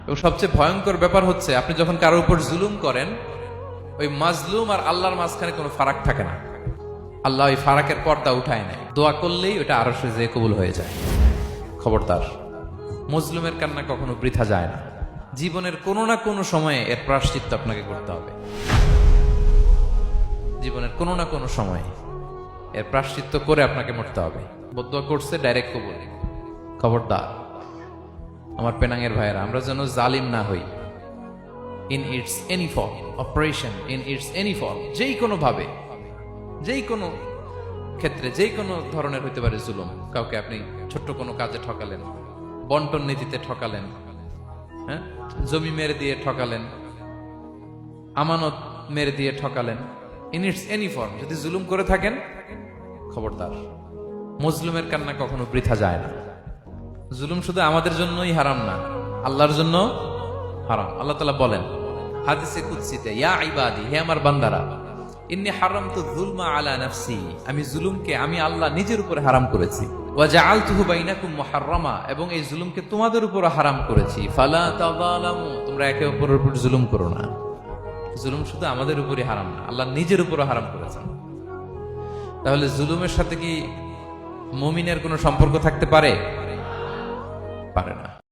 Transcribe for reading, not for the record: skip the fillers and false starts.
এবং সবচেয়ে ভয়ঙ্কর ব্যাপার হচ্ছে আপনি যখন কারোর উপর জুলুম করেন, ওই মাজলুম আর আল্লাহর মাঝখানে কোনো ফারাক থাকে না। আল্লাহ ওই ফারাকের পর্দা উঠায় নেয়, দোয়া করলেই ওটা আরশে যেয়ে কবুল হয়ে যায়। খবরদার, মজলুমের কান্না কখনো বৃথা যায় না। জীবনের কোনো না কোনো সময়ে এর প্রায়শ্চিত্ত আপনাকে করতে হবে। জীবনের কোনো না কোনো সময়ে এর প্রায়শ্চিত্ত করে আপনাকে মরতে হবে। বদদোয়া করছে, ডাইরেক্ট কবুল। খবরদার আমার পেনাঙ্গের ভাইয়েরা, আমরা যেন জালিম না হই। In it's any form, operation in it's any form, যেই কোনো ভাবে, যেই কোনো ক্ষেত্রে, যেই কোনো ধরনের হইতে পারে জুলুম। কাউকে আপনি ছোট্ট কোনো কাজে ঠকালেন, বন্টন নীতিতে ঠকালেন, হ্যাঁ, জমি মেরে দিয়ে ঠকালেন, আমানত মেরে দিয়ে ঠকালেন, ইন ইটস এনি ফর্ম যদি জুলুম করে থাকেন, খবরদার, মজলুমের কান্না কখনো বৃথা যায় না। জুলুম শুধু আমাদের জন্যই হারাম না, আল্লাহর জন্য হারাম। আল্লাহ তাআলা বলেন হাদিসে কুদসিতে, ইয়া ইবাদি, হে আমার বান্দারা, ইন্নী হারামতু যুলমা আলা নাফসি, আমি জুলুমকে আমি আল্লাহ নিজের উপরে হারাম করেছি। ওয়া জাআলতুহু বাইনাকুম মুহাররামা, এবং এই জুলুমকে তোমাদের উপর হারাম করেছি। ফালা তাযালামু, তোমরা একে অপরের উপর জুলুম করো না। জুলুম শুধু আমাদের উপরই হারাম না, আল্লাহ নিজের উপরও হারাম করেছেন। তাহলে জুলুমের সাথে কি মুমিনের কোনো সম্পর্ক থাকতে পারে? পারে না।